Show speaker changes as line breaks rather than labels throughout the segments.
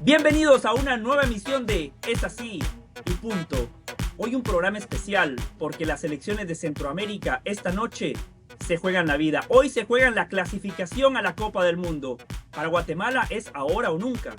Bienvenidos a una nueva emisión de Es Así y Punto. Hoy un programa especial porque las selecciones de Centroamérica esta noche se juegan la vida. Hoy se juegan la clasificación a la Copa del Mundo. Para Guatemala es ahora o nunca.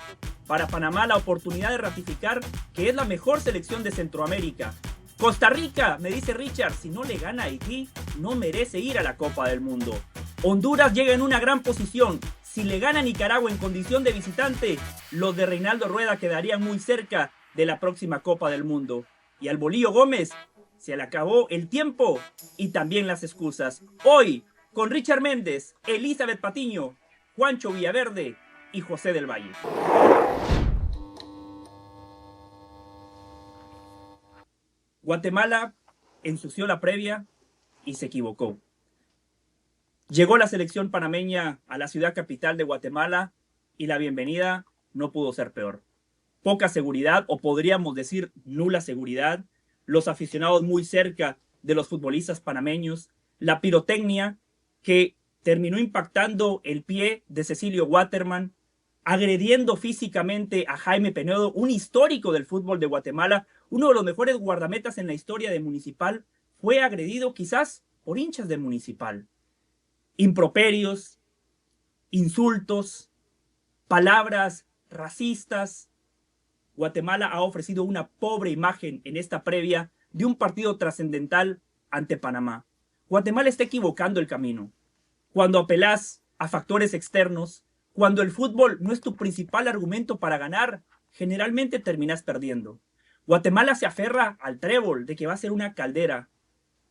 Para Panamá la oportunidad de ratificar que es la mejor selección de Centroamérica. Costa Rica, me dice Richard, si no le gana a Haití, no merece ir a la Copa del Mundo. Honduras llega en una gran posición. Si le gana a Nicaragua en condición de visitante, los de Reinaldo Rueda quedarían muy cerca de la próxima Copa del Mundo. Y al Bolillo Gómez se le acabó el tiempo y también las excusas. Hoy, con Richard Méndez, Elizabeth Patiño, Juancho Villaverde y José del Valle. Guatemala ensució la previa y se equivocó. Llegó la selección panameña a la ciudad capital de Guatemala y la bienvenida no pudo ser peor. Poca seguridad, o podríamos decir nula seguridad, los aficionados muy cerca de los futbolistas panameños, la pirotecnia que terminó impactando el pie de Cecilio Waterman, agrediendo físicamente a Jaime Penedo, un histórico del fútbol de Guatemala, uno de los mejores guardametas en la historia de Municipal, fue agredido quizás por hinchas de Municipal. Improperios, insultos, palabras racistas. Guatemala ha ofrecido una pobre imagen en esta previa de un partido trascendental ante Panamá. Guatemala está equivocando el camino. Cuando apelás a factores externos, cuando el fútbol no es tu principal argumento para ganar, generalmente terminas perdiendo. Guatemala se aferra al trébol de que va a ser una caldera.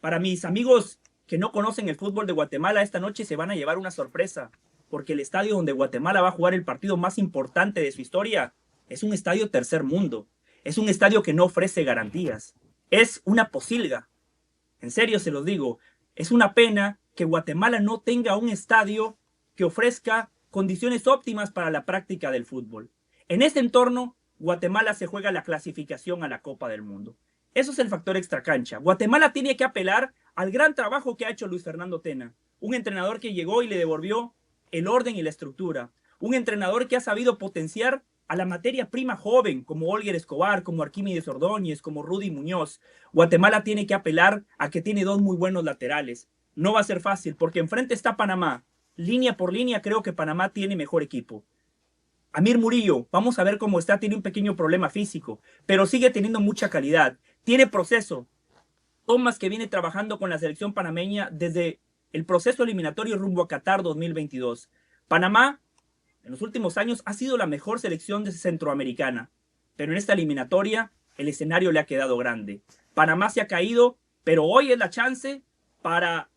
Para mis amigos que no conocen el fútbol de Guatemala, esta noche se van a llevar una sorpresa, porque el estadio donde Guatemala va a jugar el partido más importante de su historia es un estadio tercer mundo. Es un estadio que no ofrece garantías. Es una posilga. En serio se los digo. Es una pena que Guatemala no tenga un estadio que ofrezca condiciones óptimas para la práctica del fútbol. En este entorno, Guatemala se juega la clasificación a la Copa del Mundo. Eso es el factor extracancha. Guatemala tiene que apelar al gran trabajo que ha hecho Luis Fernando Tena, un entrenador que llegó y le devolvió el orden y la estructura, un entrenador que ha sabido potenciar a la materia prima joven, como Olger Escobar, como Arquímedes Ordóñez, como Rudy Muñoz. Guatemala tiene que apelar a que tiene dos muy buenos laterales. No va a ser fácil, porque enfrente está Panamá. Línea por línea creo que Panamá tiene mejor equipo. Amir Murillo, vamos a ver cómo está, tiene un pequeño problema físico, pero sigue teniendo mucha calidad. Tiene proceso. Tomás, que viene trabajando con la selección panameña desde el proceso eliminatorio rumbo a Qatar 2022. Panamá, en los últimos años, ha sido la mejor selección centroamericana, pero en esta eliminatoria el escenario le ha quedado grande. Panamá se ha caído, pero hoy es la chance para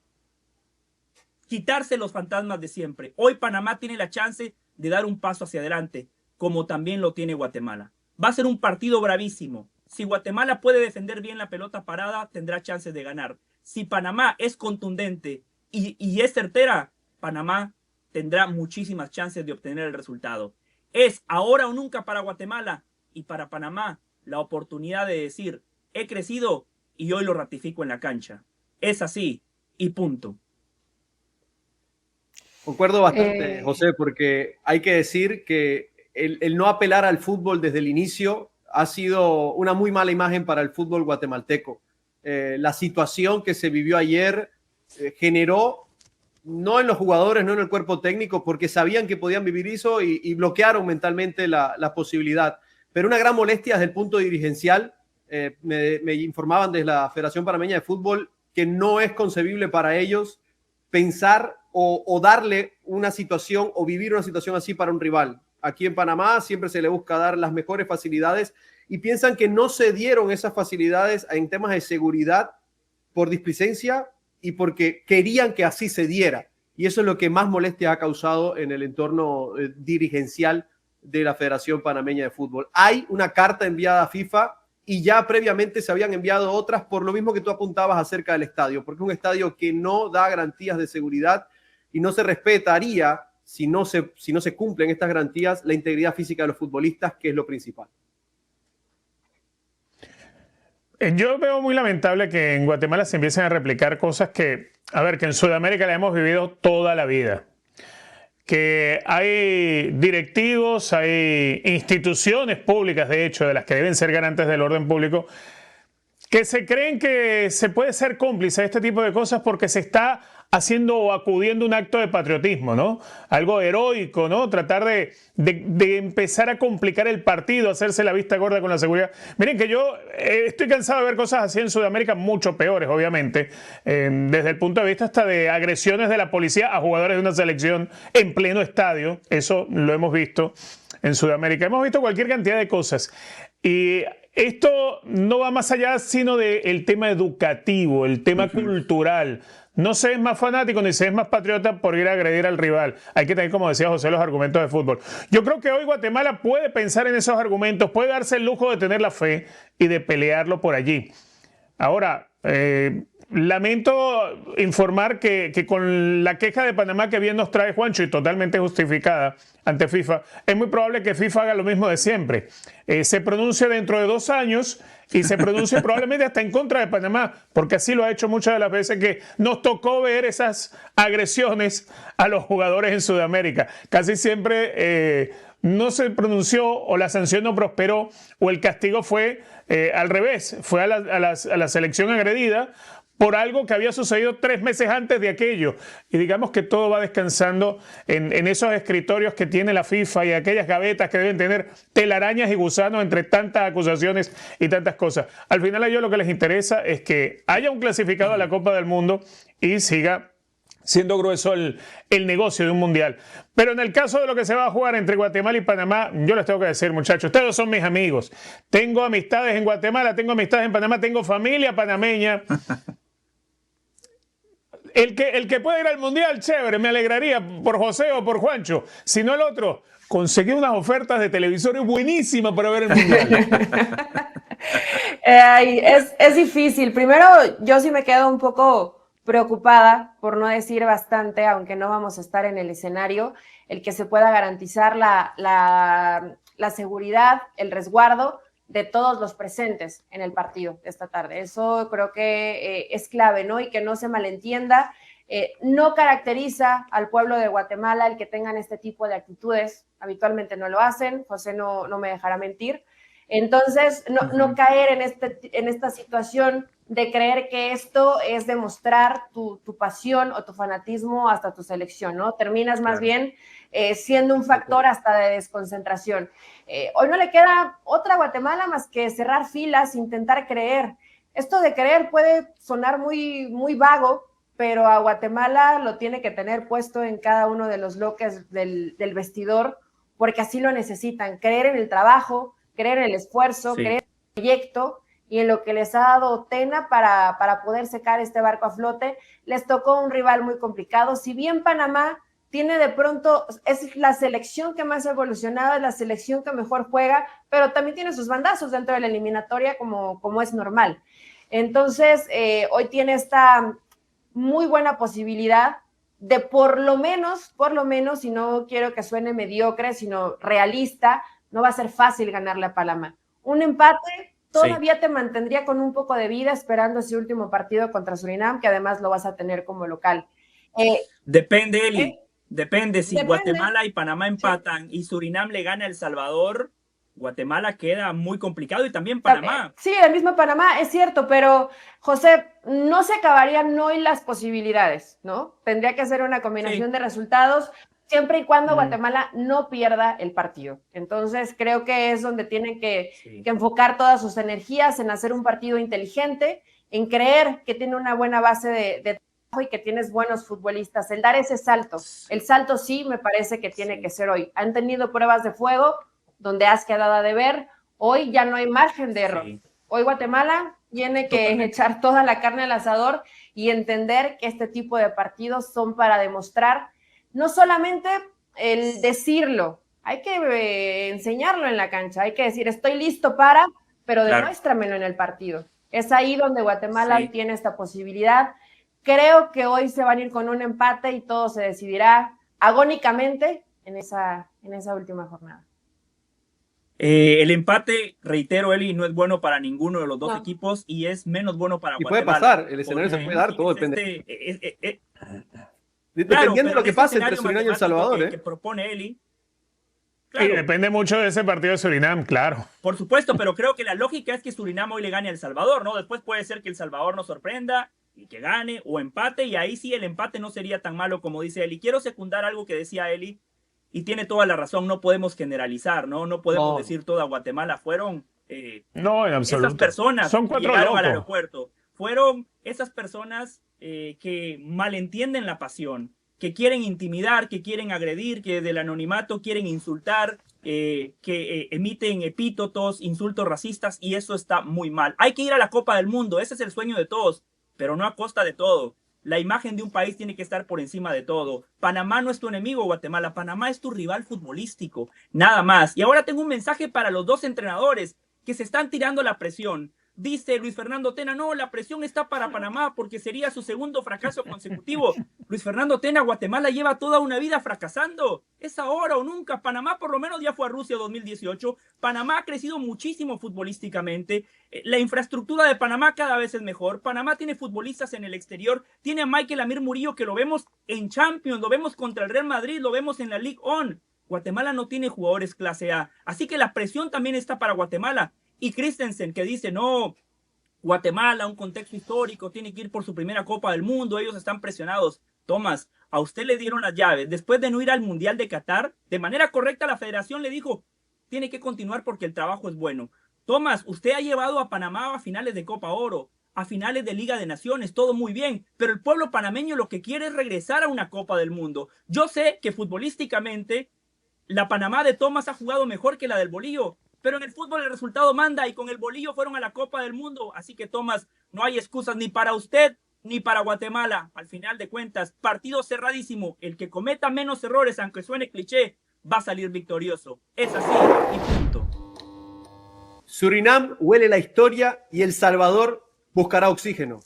quitarse los fantasmas de siempre. Hoy Panamá tiene la chance de dar un paso hacia adelante, como también lo tiene Guatemala. Va a ser un partido bravísimo. Si Guatemala puede defender bien la pelota parada, tendrá chances de ganar. Si Panamá es contundente y es certera, Panamá tendrá muchísimas chances de obtener el resultado. Es ahora o nunca para Guatemala, y para Panamá la oportunidad de decir: he crecido y hoy lo ratifico en la cancha. Es así y punto.
Concuerdo bastante, José, porque hay que decir que el no apelar al fútbol desde el inicio ha sido una muy mala imagen para el fútbol guatemalteco. La situación que se vivió ayer generó, no en los jugadores, no en el cuerpo técnico, porque sabían que podían vivir eso y bloquearon mentalmente la posibilidad. Pero una gran molestia desde el punto dirigencial. Me informaban desde la Federación Panameña de Fútbol que no es concebible para ellos pensar o darle una situación o vivir una situación así para un rival. Aquí en Panamá siempre se le busca dar las mejores facilidades y piensan que no se dieron esas facilidades en temas de seguridad por displicencia y porque querían que así se diera. Y eso es lo que más molestia ha causado en el entorno dirigencial de la Federación Panameña de Fútbol. Hay una carta enviada a FIFA y ya previamente se habían enviado otras por lo mismo que tú apuntabas acerca del estadio, porque es un estadio que no da garantías de seguridad y no se respetaría, si no se cumplen estas garantías, la integridad física de los futbolistas, que es lo principal.
Yo veo muy lamentable que en Guatemala se empiecen a replicar cosas que en Sudamérica la hemos vivido toda la vida. que hay directivos, hay instituciones públicas, de hecho, de las que deben ser garantes del orden público, que se creen que se puede ser cómplice de este tipo de cosas porque se está haciendo o acudiendo a un acto de patriotismo, ¿no? Algo heroico, ¿no? Tratar de empezar a complicar el partido, hacerse la vista gorda con la seguridad. Miren que yo estoy cansado de ver cosas así en Sudamérica, mucho peores, obviamente, desde el punto de vista hasta de agresiones de la policía a jugadores de una selección en pleno estadio. Eso lo hemos visto en Sudamérica. Hemos visto cualquier cantidad de cosas. Y esto no va más allá sino del tema educativo, el tema cultural. No se es más fanático ni se es más patriota por ir a agredir al rival. Hay que tener, como decía José, los argumentos de fútbol. Yo creo que hoy Guatemala puede pensar en esos argumentos, puede darse el lujo de tener la fe y de pelearlo por allí. Ahora, lamento informar que con la queja de Panamá que bien nos trae Juancho y totalmente justificada ante FIFA, es muy probable que FIFA haga lo mismo de siempre. Se pronuncie dentro de 2 años y se pronuncie probablemente hasta en contra de Panamá, porque así lo ha hecho muchas de las veces que nos tocó ver esas agresiones a los jugadores en Sudamérica. Casi siempre no se pronunció o la sanción no prosperó o el castigo fue al revés, fue a la selección agredida por algo que había sucedido 3 meses antes de aquello. Y digamos que todo va descansando en esos escritorios que tiene la FIFA y aquellas gavetas que deben tener telarañas y gusanos entre tantas acusaciones y tantas cosas. Al final a ellos lo que les interesa es que haya un clasificado a la Copa del Mundo y siga siendo grueso el negocio de un mundial. Pero en el caso de lo que se va a jugar entre Guatemala y Panamá, yo les tengo que decir, muchachos, ustedes son mis amigos. Tengo amistades en Guatemala, tengo amistades en Panamá, tengo familia panameña. El que pueda ir al mundial, chévere, me alegraría por José o por Juancho. Si no el otro, conseguí unas ofertas de televisores buenísimas para ver el mundial.
Es difícil. Primero, yo sí me quedo un poco preocupada, por no decir bastante, aunque no vamos a estar en el escenario, el que se pueda garantizar la seguridad, el resguardo de todos los presentes en el partido de esta tarde. Eso creo que es clave, ¿no? Y que no se malentienda. No caracteriza al pueblo de Guatemala el que tengan este tipo de actitudes. Habitualmente no lo hacen. José no me dejará mentir. Entonces, no caer en esta situación de creer que esto es demostrar tu pasión o tu fanatismo hasta tu selección, ¿no? Terminas más bien siendo un factor hasta de desconcentración. Hoy no le queda otra a Guatemala más que cerrar filas, intentar creer. Esto de creer puede sonar muy, muy vago, pero a Guatemala lo tiene que tener puesto en cada uno de los bloques del vestidor, porque así lo necesitan. Creer en el trabajo, creer en el esfuerzo, creer en el proyecto y en lo que les ha dado Tena para poder sacar este barco a flote. Les tocó un rival muy complicado. Si bien Panamá tiene de pronto, es la selección que más ha evolucionado, es la selección que mejor juega, pero también tiene sus bandazos dentro de la eliminatoria como es normal. Entonces, hoy tiene esta muy buena posibilidad de por lo menos, y no quiero que suene mediocre, sino realista, no va a ser fácil ganarle a Panamá. Un empate todavía te mantendría con un poco de vida esperando ese último partido contra Surinam, que además lo vas a tener como local.
Depende, Eli. Depende. Si Guatemala y Panamá empatan y Surinam le gana a El Salvador, Guatemala queda muy complicado y también Panamá.
Sí, el mismo Panamá, es cierto, pero José, no se acabarían hoy las posibilidades, ¿no? Tendría que ser una combinación de resultados siempre y cuando Guatemala no pierda el partido. Entonces, creo que es donde tienen que enfocar todas sus energías en hacer un partido inteligente, en creer que tiene una buena base de trabajo y que tienes buenos futbolistas. El dar ese salto, el salto sí me parece que tiene que ser hoy. Han tenido pruebas de fuego donde has quedado a deber. Hoy ya no hay margen de error. Hoy Guatemala tiene que echar toda la carne al asador y entender que este tipo de partidos son para demostrar no solamente el decirlo, hay que enseñarlo en la cancha, hay que decir, estoy listo para, pero demuéstramelo en el partido. Es ahí donde Guatemala hoy tiene esta posibilidad. Creo que hoy se van a ir con un empate y todo se decidirá agónicamente en esa última jornada.
El empate, reitero, Eli, no es bueno para ninguno de los dos equipos y es menos bueno para Guatemala.
Y puede pasar, el escenario se puede dar, todo depende. Dependiendo de lo que pase entre
escenario
Surinam y El
matemático
Salvador.
que propone Eli.
Y
Claro,
depende mucho de ese partido de Surinam, claro.
por supuesto, pero creo que la lógica es que Surinam hoy le gane a El Salvador, ¿no? Después puede ser que El Salvador nos sorprenda y que gane o empate, y ahí sí el empate no sería tan malo como dice Eli. Quiero secundar algo que decía Eli, y tiene toda la razón, no podemos generalizar, ¿no? No podemos decir toda Guatemala. Fueron
No, en absoluto.
esas personas
Son
que
4
llegaron al
locos.
aeropuerto. Fueron esas personas que malentienden la pasión, que quieren intimidar, que quieren agredir, que del anonimato quieren insultar, que emiten epítetos, insultos racistas, y eso está muy mal. Hay que ir a la Copa del Mundo, ese es el sueño de todos, pero no a costa de todo. La imagen de un país tiene que estar por encima de todo. Panamá no es tu enemigo, Guatemala. Panamá es tu rival futbolístico. Nada más. Y ahora tengo un mensaje para los dos entrenadores que se están tirando la presión. Dice Luis Fernando Tena, no, la presión está para Panamá porque sería su segundo fracaso consecutivo. Luis Fernando Tena, Guatemala lleva toda una vida fracasando. Es ahora o nunca. Panamá por lo menos ya fue a Rusia 2018. Panamá ha crecido muchísimo futbolísticamente. La infraestructura de Panamá cada vez es mejor. Panamá tiene futbolistas en el exterior. Tiene a Michael Amir Murillo, que lo vemos en Champions, lo vemos contra el Real Madrid, lo vemos en la Ligue 1. Guatemala no tiene jugadores clase A. Así que la presión también está para Guatemala. Y Christensen, que dice, no, Guatemala, un contexto histórico, tiene que ir por su primera Copa del Mundo, ellos están presionados. Tomás, a usted le dieron las llaves. Después de no ir al Mundial de Qatar, de manera correcta la federación le dijo, tiene que continuar porque el trabajo es bueno. Tomás, usted ha llevado a Panamá a finales de Copa Oro, a finales de Liga de Naciones, todo muy bien, pero el pueblo panameño lo que quiere es regresar a una Copa del Mundo. Yo sé que futbolísticamente la Panamá de Tomás ha jugado mejor que la del Bolillo, pero en el fútbol el resultado manda y con el Bolillo fueron a la Copa del Mundo. Así que, Tomás, no hay excusas ni para usted ni para Guatemala. Al final de cuentas, partido cerradísimo. El que cometa menos errores, aunque suene cliché, va a salir victorioso. Es así y punto.
Surinam huele la historia y El Salvador buscará oxígeno.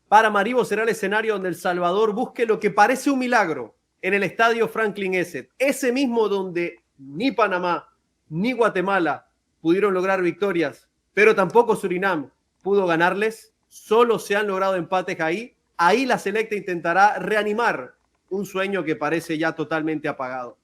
Paramaribo será el escenario donde El Salvador busque lo que parece un milagro en el estadio Franklin Eset. Ese mismo donde ni Panamá ni Guatemala pudieron lograr victorias, pero tampoco Surinam pudo ganarles. Solo se han logrado empates ahí. Ahí la selecta intentará reanimar un sueño que parece ya totalmente apagado.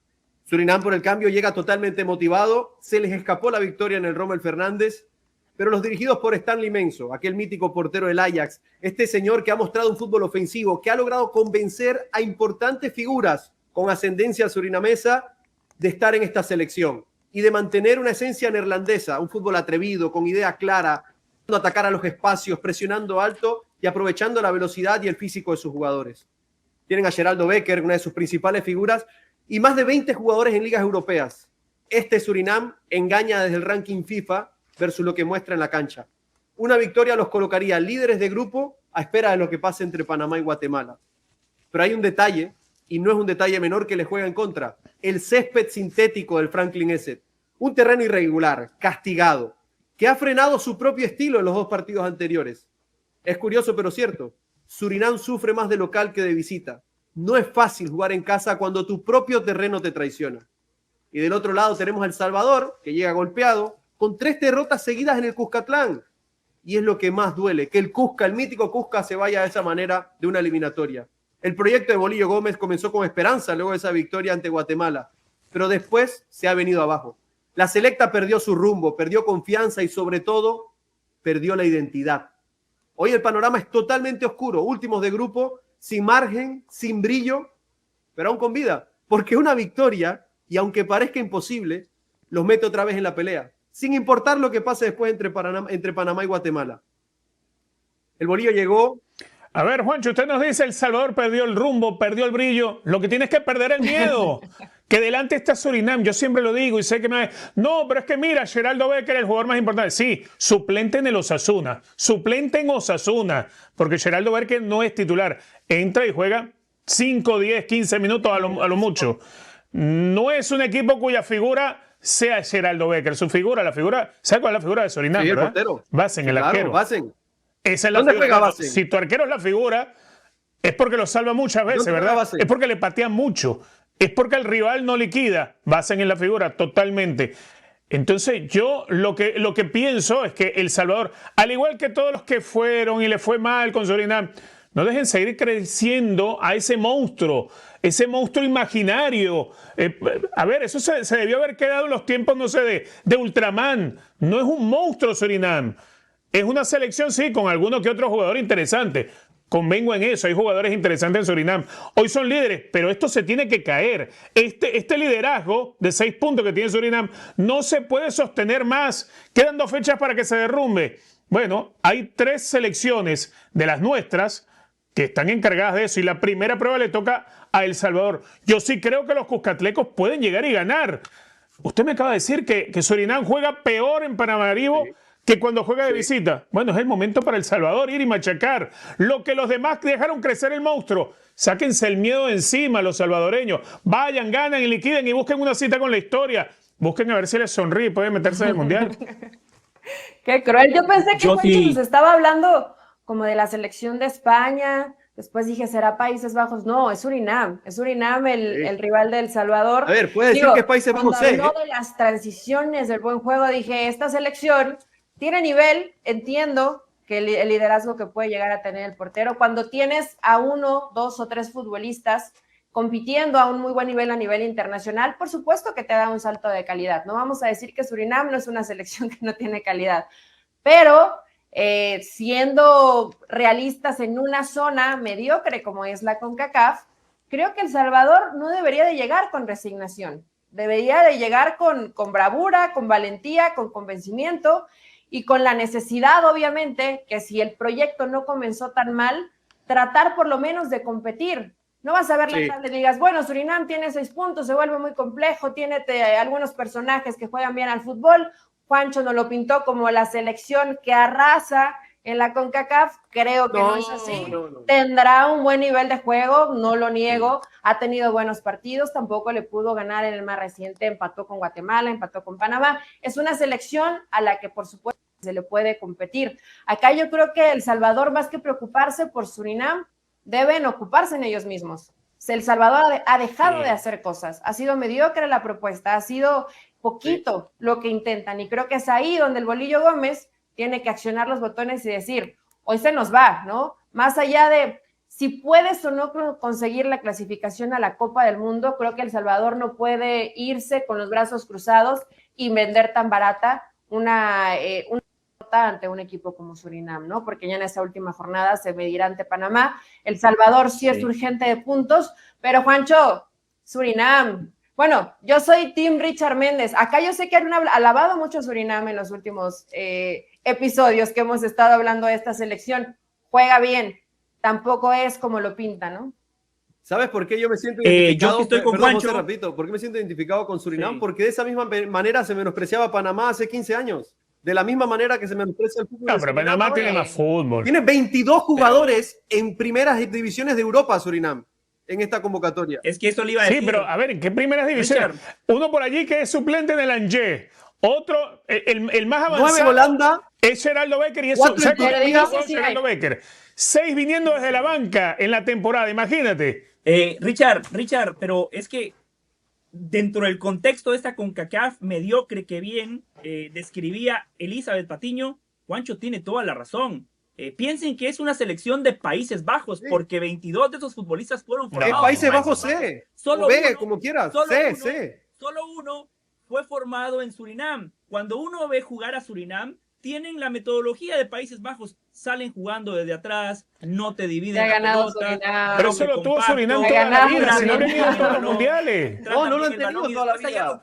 Surinam, por el cambio, llega totalmente motivado. Se les escapó la victoria en el Rommel Fernández, pero los dirigidos por Stanley Menzo, aquel mítico portero del Ajax, este señor que ha mostrado un fútbol ofensivo, que ha logrado convencer a importantes figuras con ascendencia surinamesa de estar en esta selección y de mantener una esencia neerlandesa, un fútbol atrevido, con idea clara, atacar a los espacios, presionando alto y aprovechando la velocidad y el físico de sus jugadores. Tienen a Geraldo Becker, una de sus principales figuras, y más de 20 jugadores en ligas europeas. Este Surinam engaña desde el ranking FIFA versus lo que muestra en la cancha. Una victoria los colocaría líderes de grupo a espera de lo que pase entre Panamá y Guatemala. Pero hay un detalle, y no es un detalle menor, que le juega en contra. El césped sintético del Franklin Eset. Un terreno irregular, castigado, que ha frenado su propio estilo en los dos partidos anteriores. Es curioso, pero cierto. Surinam sufre más de local que de visita. No es fácil jugar en casa cuando tu propio terreno te traiciona. Y del otro lado tenemos a El Salvador, que llega golpeado, con 3 derrotas seguidas en el Cuscatlán. Y es lo que más duele, que el Cusca, el mítico Cusca, se vaya de esa manera de una eliminatoria. El proyecto de Bolillo Gómez comenzó con esperanza luego de esa victoria ante Guatemala, pero después se ha venido abajo. La selecta perdió su rumbo, perdió confianza y sobre todo perdió la identidad. Hoy el panorama es totalmente oscuro, últimos de grupo, sin margen, sin brillo, pero aún con vida, porque una victoria, y aunque parezca imposible, los mete otra vez en la pelea, sin importar lo que pase después entre Panamá y Guatemala. El Bolillo llegó.
A ver, Juancho, usted nos dice El Salvador perdió el rumbo, perdió el brillo. Lo que tienes que perder es el miedo. Que delante está Surinam. Yo siempre lo digo y sé que me... No, pero es que mira, Geraldo Becker es el jugador más importante. Sí, suplente en el Osasuna. Suplente en Osasuna. Porque Geraldo Becker no es titular. Entra y juega 5, 10, 15 minutos a lo mucho. No es un equipo cuya figura sea Geraldo Becker. Su figura, la figura... ¿Sabes cuál es la figura de Surinam?
Sí, el
¿verdad?
portero.
Basen,
sí,
el arquero.
Basen.
Esa es la
¿Dónde
figura.
juega Basen?
Si tu arquero es la figura, es porque lo salva muchas veces, ¿verdad? Es porque le patea mucho. Es porque el rival no liquida. Basen en la figura, totalmente. Entonces, yo lo que pienso es que El Salvador, al igual que todos los que fueron y le fue mal con Surinam, No dejen seguir creciendo a ese monstruo imaginario. A ver, eso se debió haber quedado en los tiempos, no sé, de Ultraman. No es un monstruo Surinam. Es una selección, sí, con alguno que otro jugador interesante. Convengo en eso, hay jugadores interesantes en Surinam. Hoy son líderes, pero esto se tiene que caer. Este liderazgo de 6 puntos que tiene Surinam no se puede sostener más. Quedan 2 fechas para que se derrumbe. Bueno, hay 3 selecciones de las nuestras que están encargadas de eso y la primera prueba le toca a El Salvador. Yo sí creo que los cuscatlecos pueden llegar y ganar. Usted me acaba de decir que Surinam juega peor en Paramaribo que cuando juega de visita. Bueno, es el momento para El Salvador ir y machacar. Lo que los demás dejaron crecer el monstruo. Sáquense el miedo de encima los salvadoreños. Vayan, ganan y liquiden y busquen una cita con la historia. Busquen a ver si les sonríe y pueden meterse en el Mundial.
Qué cruel. Yo pensé que Juancho nos estaba hablando como de la selección de España. Después dije, ¿será Países Bajos? No, es Surinam. Es Surinam el rival de El Salvador.
A ver, puede decir que es Países Bajos.
Cuando habló de las transiciones, del buen juego, dije, esta selección tiene nivel, entiendo que el liderazgo que puede llegar a tener el portero. Cuando tienes a 1, 2 o 3 futbolistas compitiendo a un muy buen nivel a nivel internacional, por supuesto que te da un salto de calidad. No vamos a decir que Surinam no es una selección que no tiene calidad, pero siendo realistas en una zona mediocre como es la CONCACAF, creo que El Salvador no debería de llegar con resignación, debería de llegar con bravura, con valentía, con convencimiento y con la necesidad, obviamente, que si el proyecto no comenzó tan mal, tratar por lo menos de competir. No vas a ver la tabla y digas, bueno, Surinam tiene 6 puntos, se vuelve muy complejo, tiene algunos personajes que juegan bien al fútbol. Juancho nos lo pintó como la selección que arrasa en la CONCACAF. Creo que no es así. No. Tendrá un buen nivel de juego, no lo niego. Ha tenido buenos partidos, tampoco le pudo ganar en el más reciente. Empató con Guatemala, empató con Panamá. Es una selección a la que, por supuesto, se le puede competir. Acá yo creo que El Salvador, más que preocuparse por Surinam, deben ocuparse en ellos mismos. El Salvador ha dejado de hacer cosas. Ha sido mediocre la propuesta, ha sido poquito lo que intentan, y creo que es ahí donde el Bolillo Gómez tiene que accionar los botones y decir, hoy se nos va, ¿no? Más allá de si puedes o no conseguir la clasificación a la Copa del Mundo, creo que El Salvador no puede irse con los brazos cruzados y vender tan barata una ante un equipo como Surinam, ¿no? Porque ya en esa última jornada se medirá ante Panamá. El Salvador sí es urgente de puntos, pero Juancho, Surinam. Bueno, yo soy Team Richard Méndez. Acá yo sé que han alabado mucho a Surinam en los últimos episodios que hemos estado hablando de esta selección. Juega bien, tampoco es como lo pinta, ¿no?
¿Sabes por qué yo me siento identificado?
Yo estoy con
Perdón,
Juancho.
José, repito, ¿por qué me siento identificado con Surinam? Porque de esa misma manera se menospreciaba a Panamá hace 15 años. De la misma manera que se menosprecia el fútbol.
No, pero Panamá tiene más fútbol.
Tiene 22 jugadores en primeras divisiones de Europa, Surinam, en esta convocatoria.
Es que eso le iba a decir.
Sí, pero a ver, ¿en qué primeras divisiones?
Richard.
Uno por allí que es suplente en el Angers. Otro, el más avanzado.
9 Holanda.
Es Geraldo Becker y es Geraldo Becker. 6 viniendo desde la banca en la temporada, imagínate.
Richard, pero es que dentro del contexto de esta CONCACAF mediocre que bien describía Elizabeth Patiño, Juancho tiene toda la razón. Piensen que es una selección de Países Bajos, porque 22 de esos futbolistas fueron formados.
Países Bajos C.
Solo
o B,
uno,
como quieras.
Solo uno fue formado en Surinam. Cuando uno ve jugar a Surinam, tienen la metodología de Países Bajos. Salen jugando desde atrás, no te dividen la pelota.
Pero eso lo tuvo Surinam toda la vida, si no han venido todos los mundiales.
No lo han tenido toda la vida.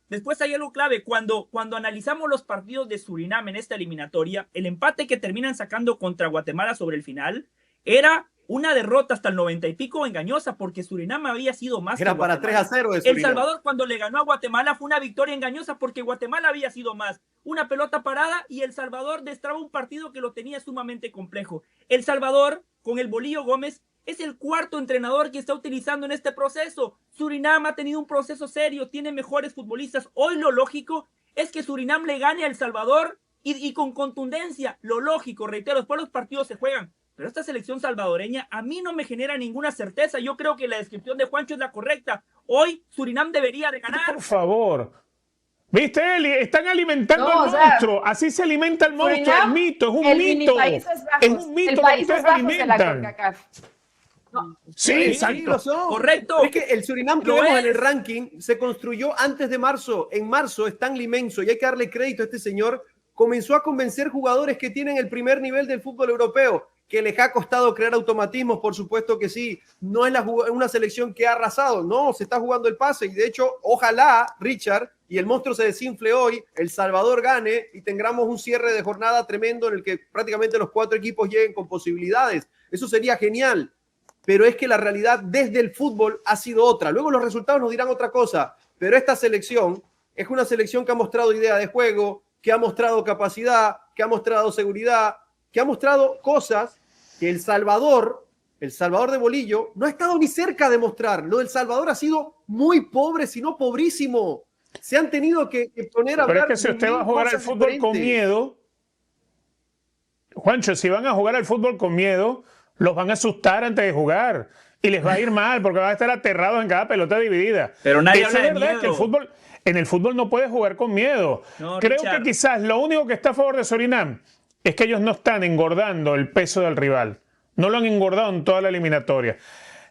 Después hay algo clave. Cuando analizamos los partidos de Surinam en esta eliminatoria, el empate que terminan sacando contra Guatemala sobre el final era una derrota hasta el 90 y pico engañosa, porque Surinam había sido más.
Era para 3-0 de Surinam.
El Salvador, cuando le ganó a Guatemala, fue una victoria engañosa porque Guatemala había sido más. Una pelota parada y El Salvador destraba un partido que lo tenía sumamente complejo. El Salvador, con el Bolillo Gómez, es el 4º entrenador que está utilizando en este proceso. Surinam ha tenido un proceso serio, tiene mejores futbolistas. Hoy lo lógico es que Surinam le gane a El Salvador y con contundencia. Lo lógico, reitero, después los partidos se juegan. Pero esta selección salvadoreña a mí no me genera ninguna certeza. Yo creo que la descripción de Juancho es la correcta. Hoy Surinam debería de ganar.
Por favor. ¿Viste, Eli? Están alimentando
No,
al
o sea,
monstruo. Así se alimenta el monstruo.
Surinam,
Es mito, es un
el
mito.
mini Países Bajos,
Es un mito
el
lo que
Países
ustedes
Bajos de la
alimentan.
CONCACAF. No,
Sí,
Sí,
exacto.
lo son.
Correcto.
Pero es que el Surinam que
Lo
vemos
es.
en el ranking se construyó antes de marzo. En marzo, Stanley Menzo, y hay que darle crédito a este señor, comenzó a convencer jugadores que tienen el primer nivel del fútbol europeo, que les ha costado crear automatismos, por supuesto que sí. No es una selección que ha arrasado, no, se está jugando el pase. Y de hecho, ojalá, Richard, y el monstruo se desinfle hoy, El Salvador gane y tengamos un cierre de jornada tremendo en el que prácticamente los 4 equipos lleguen con posibilidades. Eso sería genial. Pero es que la realidad desde el fútbol ha sido otra. Luego los resultados nos dirán otra cosa, pero esta selección es una selección que ha mostrado idea de juego, que ha mostrado capacidad, que ha mostrado seguridad, que ha mostrado cosas que El Salvador de Bolillo, no ha estado ni cerca de mostrar. Lo del Salvador ha sido muy pobre, si no pobrísimo. Se han tenido que poner a
Pero es
hablar
que si
de
usted va a
mil
jugar al
cosas
fútbol con
diferentes.
miedo, Juancho, si van a jugar al fútbol con miedo, los van a asustar antes de jugar y les va a ir mal porque van a estar aterrados en cada pelota dividida.
Pero nadie
Eso
habla
es
de
verdad,
miedo.
que en el fútbol no puedes jugar con miedo.
No,
Creo
Richard.
que quizás lo único que está a favor de Surinam es que ellos no están engordando el peso del rival. No lo han engordado en toda la eliminatoria.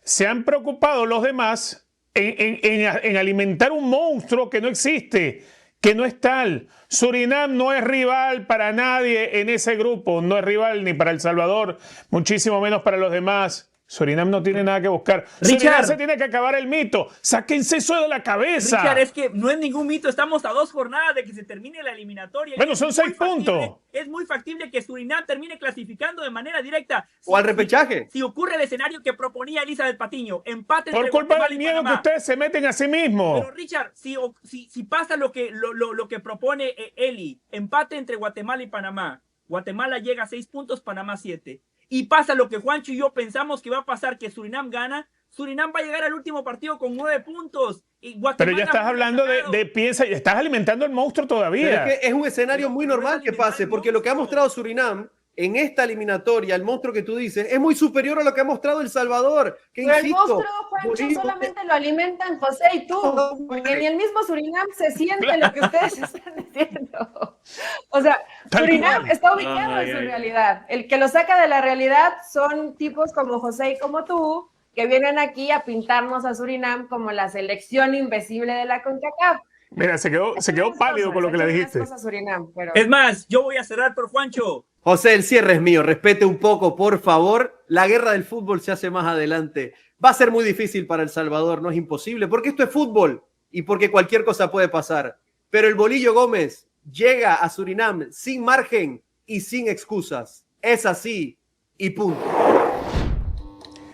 Se han preocupado los demás en alimentar un monstruo que no existe, que no es tal. Surinam no es rival para nadie en ese grupo, no es rival ni para El Salvador, muchísimo menos para los demás. Surinam no tiene nada que buscar.
Richard.
Surinam se tiene que acabar el mito. Sáquense eso de la cabeza.
Richard, es que no es ningún mito, estamos a 2 jornadas de que se termine la eliminatoria.
Bueno,
Es
son
muy
6
factible-
puntos.
Es muy factible que Surinam termine clasificando de manera directa.
O al repechaje.
Si ocurre el escenario que proponía Elizabeth Patiño, empate
Por
entre
culpa
Guatemala
del
y
miedo que
Panamá.
ustedes se meten a sí mismos.
Pero Richard, si pasa lo que propone Eli, empate entre Guatemala y Panamá, Guatemala llega a 6 puntos, Panamá 7. Y pasa lo que Juancho y yo pensamos que va a pasar, que Surinam gana, Surinam va a llegar al último partido con 9 puntos. Y Guatemala
Pero ya estás hablando de piensa, estás alimentando el monstruo
Pero
todavía.
es que es un escenario muy normal que pase, porque lo que ha mostrado Surinam en esta eliminatoria, el monstruo que tú dices, es muy superior a lo que ha mostrado El Salvador. Que
pero el
insisto,
monstruo, Juancho,
Bolillo-
solamente lo alimentan José y tú, porque ni el mismo Surinam se siente lo que ustedes están diciendo. O sea,
Tal
Surinam
cual.
está ubicado
Ay,
en su
ay, ay.
realidad. El que lo saca de la realidad son tipos como José y como tú, que vienen aquí a pintarnos a Surinam como la selección invisible de la CONCACAF.
Mira, se quedó pálido con lo que le dijiste.
Surinam, pero...
Es más, yo voy a cerrar por Juancho.
José, el cierre es mío. Respete un poco, por favor. La guerra del fútbol se hace más adelante. Va a ser muy difícil para El Salvador, no es imposible, porque esto es fútbol y porque cualquier cosa puede pasar. Pero el Bolillo Gómez llega a Surinam sin margen y sin excusas. Es así y punto.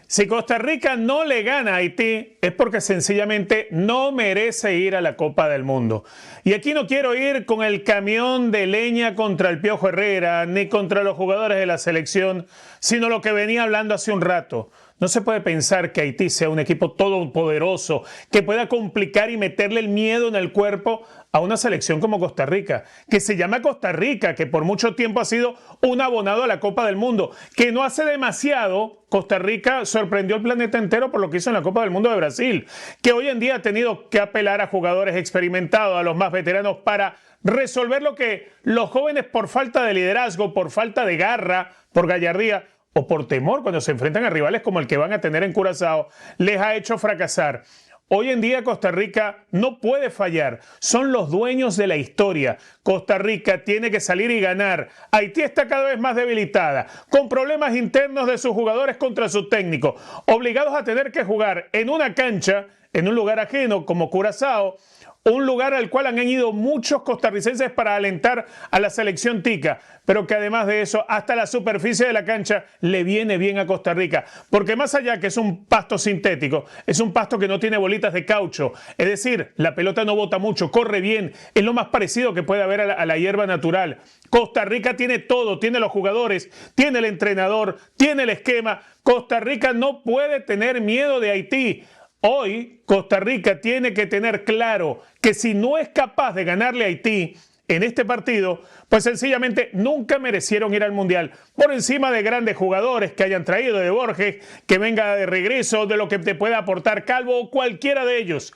Si Costa Rica no le gana a Haití es porque sencillamente no merece ir a la Copa del Mundo. Y aquí no quiero ir con el camión de leña contra el Piojo Herrera ni contra los jugadores de la selección, sino lo que venía hablando hace un rato. No se puede pensar que Haití sea un equipo todopoderoso que pueda complicar y meterle el miedo en el cuerpo a una selección como Costa Rica, que se llama Costa Rica, que por mucho tiempo ha sido un abonado a la Copa del Mundo, que no hace demasiado Costa Rica sorprendió al planeta entero por lo que hizo en la Copa del Mundo de Brasil, que hoy en día ha tenido que apelar a jugadores experimentados, a los más veteranos, para resolver lo que los jóvenes por falta de liderazgo, por falta de garra, por gallardía, o por temor cuando se enfrentan a rivales como el que van a tener en Curazao, les ha hecho fracasar. Hoy en día Costa Rica no puede fallar, son los dueños de la historia. Costa Rica tiene que salir y ganar. Haití está cada vez más debilitada, con problemas internos de sus jugadores contra su técnico, obligados a tener que jugar en una cancha, en un lugar ajeno como Curazao, un lugar al cual han ido muchos costarricenses para alentar a la selección tica, pero que además de eso, hasta la superficie de la cancha le viene bien a Costa Rica, porque más allá que es un pasto sintético, es un pasto que no tiene bolitas de caucho, es decir, la pelota no bota mucho, corre bien, es lo más parecido que puede haber a la hierba natural. Costa Rica tiene todo, tiene los jugadores, tiene el entrenador, tiene el esquema. Costa Rica no puede tener miedo de Haití. Hoy Costa Rica tiene que tener claro que si no es capaz de ganarle a Haití en este partido, pues sencillamente nunca merecieron ir al Mundial. Por encima de grandes jugadores que hayan traído, de Borges, que venga de regreso, de lo que te pueda aportar Calvo o cualquiera de ellos.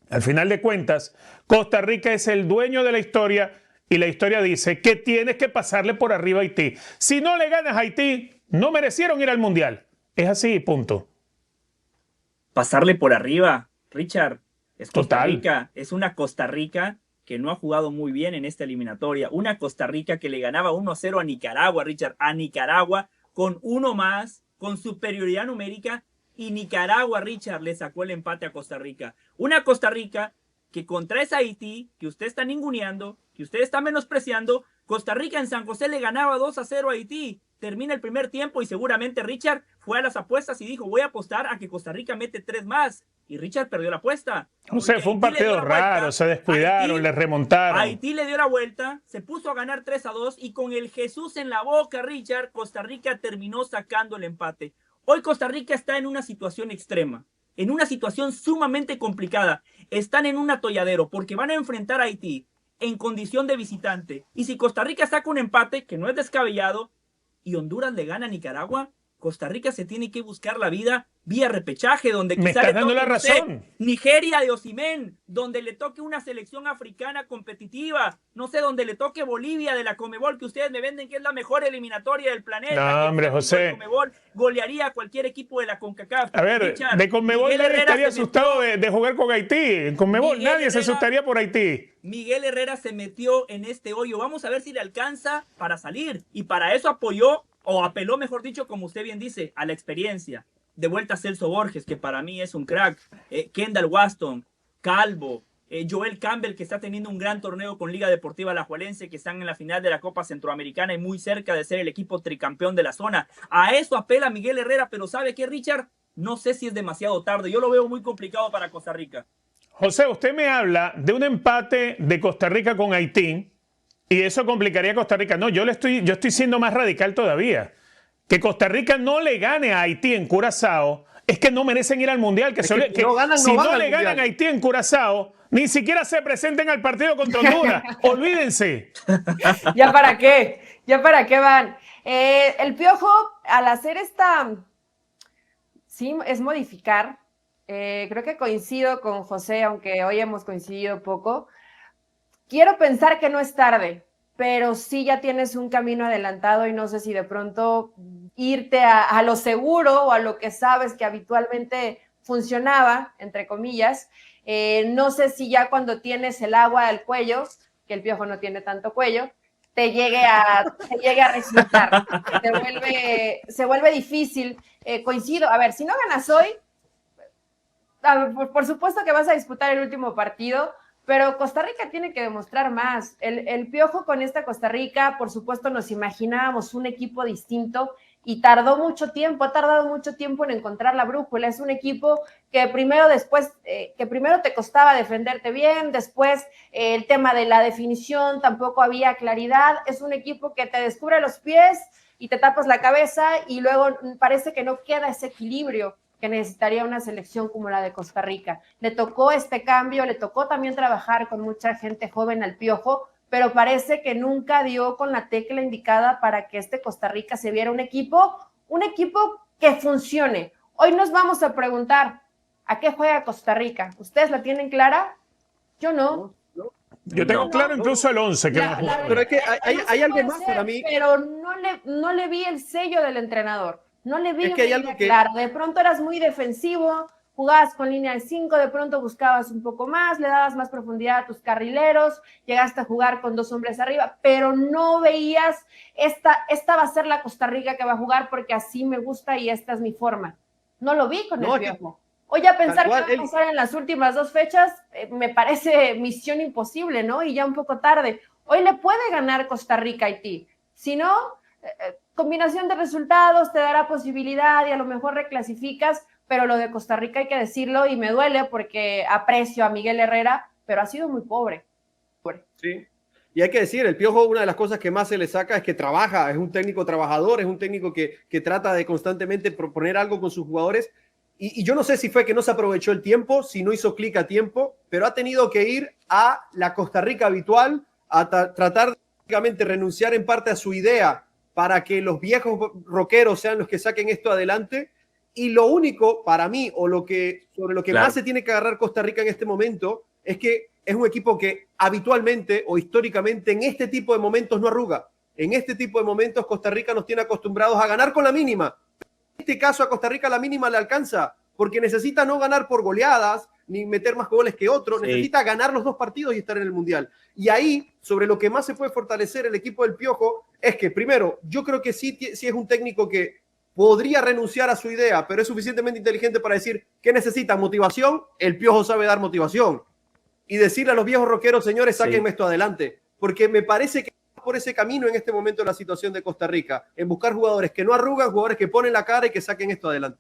Al final de cuentas, Costa Rica es el dueño de la historia y la historia dice que tienes que pasarle por arriba a Haití. Si no le ganas a Haití, no merecieron ir al Mundial. Es así, punto.
Pasarle por arriba, Richard, es Costa
Total.
Rica, es una Costa Rica que no ha jugado muy bien en esta eliminatoria, una Costa Rica que le ganaba 1-0 a Nicaragua, Richard, a Nicaragua, con uno más, con superioridad numérica, y Nicaragua, Richard, le sacó el empate a Costa Rica. Una Costa Rica que contra esa Haití, que usted está ninguneando, que usted está menospreciando, Costa Rica en San José le ganaba 2-0 a Haití. Termina el primer tiempo y seguramente Richard fue a las apuestas y dijo, voy a apostar a que Costa Rica mete 3 más. Y Richard perdió la apuesta.
No sé, fue un partido raro, se descuidaron, le remontaron.
Haití le dio la vuelta, se puso a ganar 3-2 y con el Jesús en la boca, Richard, Costa Rica terminó sacando el empate. Hoy Costa Rica está en una situación extrema, en una situación sumamente complicada. Están en un atolladero porque van a enfrentar a Haití en condición de visitante. Y si Costa Rica saca un empate, que no es descabellado, y Honduras le gana a Nicaragua, Costa Rica se tiene que buscar la vida vía repechaje, donde
Me
quizá
estás
le
dando
toque,
la
no sé,
razón.
Nigeria de Osimhen, donde le toque una selección africana competitiva, no sé, donde le toque Bolivia de la Conmebol, que ustedes me venden que es la mejor eliminatoria del planeta.
No, hombre, José.
Conmebol golearía a cualquier equipo de la CONCACAF.
A ver,
Richard,
de Conmebol
Miguel
nadie
Herrera
estaría
se
asustado
metió-
de jugar con Haití. En Conmebol
Miguel
nadie se
Herrera-
asustaría por Haití.
Miguel Herrera se metió en este hoyo. Vamos a ver si le alcanza para salir. Y para eso apoyó, o apeló, mejor dicho, como usted bien dice, a la experiencia. De vuelta a Celso Borges, que para mí es un crack. Kendall Waston, Calvo, Joel Campbell, que está teniendo un gran torneo con Liga Deportiva Alajuelense, que están en la final de la Copa Centroamericana y muy cerca de ser el equipo tricampeón de la zona. A eso apela Miguel Herrera, pero ¿sabe qué, Richard? No sé si es demasiado tarde. Yo lo veo muy complicado para Costa Rica.
José, usted me habla de un empate de Costa Rica con Haití y eso complicaría a Costa Rica. No, yo estoy siendo más radical todavía. Que Costa Rica no le gane a Haití en Curazao es que no merecen ir al Mundial.
Si no ganan,
si
no van
no
al
le ganan
Mundial.
a Haití en Curazao, ni siquiera se presenten al partido contra Honduras. Olvídense.
¿Ya para qué? ¿Ya para qué van? El Piojo, al hacer esta, sí, es modificar. Creo que coincido con José, aunque hoy hemos coincidido poco. Quiero pensar que no es tarde, pero sí ya tienes un camino adelantado y no sé si de pronto irte a lo seguro o a lo que sabes que habitualmente funcionaba, entre comillas. No sé si ya cuando tienes el agua al cuello, que el Piojo no tiene tanto cuello, te llegue a resultar. Se vuelve difícil. Coincido. A ver, si no ganas hoy, por supuesto que vas a disputar el último partido, pero Costa Rica tiene que demostrar más. El Piojo con esta Costa Rica, por supuesto, nos imaginábamos un equipo distinto y ha tardado mucho tiempo en encontrar la brújula. Es un equipo que primero te costaba defenderte bien, después el tema de la definición tampoco había claridad. Es un equipo que te descubre los pies y te tapas la cabeza y luego parece que no queda ese equilibrio que necesitaría una selección como la de Costa Rica. Le tocó este cambio, le tocó también trabajar con mucha gente joven al Piojo, pero parece que nunca dio con la tecla indicada para que este Costa Rica se viera un equipo que funcione. Hoy nos vamos a preguntar, ¿a qué juega Costa Rica? ¿Ustedes la tienen clara? Yo no.
Yo tengo claro incluso el 11 que va a jugar.
Pero es que hay algo más para mí.
Pero no le vi el sello del entrenador. No le vi
Es que hay algo que...
claro. De pronto eras muy defensivo, jugabas con línea de 5, de pronto buscabas un poco más, le dabas más profundidad a tus carrileros, llegaste a jugar con 2 hombres arriba, pero no veías, esta va a ser la Costa Rica que va a jugar porque así me gusta y esta es mi forma. No lo vi con el Piojo. Hoy a pensar que va a pasar en las últimas 2 fechas, me parece misión imposible, ¿no? Y ya un poco tarde. Hoy le puede ganar Costa Rica a Haití. Si no, combinación de resultados te dará posibilidad y a lo mejor reclasificas, pero lo de Costa Rica hay que decirlo y me duele porque aprecio a Miguel Herrera, pero ha sido muy pobre.
Sí, y hay que decir, el Piojo, una de las cosas que más se le saca es que trabaja, es un técnico trabajador, es un técnico que trata de constantemente proponer algo con sus jugadores, y yo no sé si fue que no se aprovechó el tiempo, si no hizo clic a tiempo, pero ha tenido que ir a la Costa Rica habitual, a tratar de renunciar en parte a su idea para que los viejos rockeros sean los que saquen esto adelante. Y lo único para mí, o sobre lo que más se tiene que agarrar Costa Rica en este momento, es que es un equipo que habitualmente o históricamente en este tipo de momentos no arruga. En este tipo de momentos Costa Rica nos tiene acostumbrados a ganar con la mínima. En este caso a Costa Rica la mínima le alcanza porque necesita no ganar por goleadas ni meter más goles que otros, necesita ganar los 2 partidos y estar en el Mundial. Y ahí, sobre lo que más se puede fortalecer el equipo del Piojo, es que primero, yo creo que sí es un técnico que podría renunciar a su idea, pero es suficientemente inteligente para decir que necesita motivación. El Piojo sabe dar motivación y decirle a los viejos rockeros, señores, sáquenme esto adelante, porque me parece que por ese camino en este momento de la situación de Costa Rica, en buscar jugadores que no arrugan, jugadores que ponen la cara y que saquen esto adelante.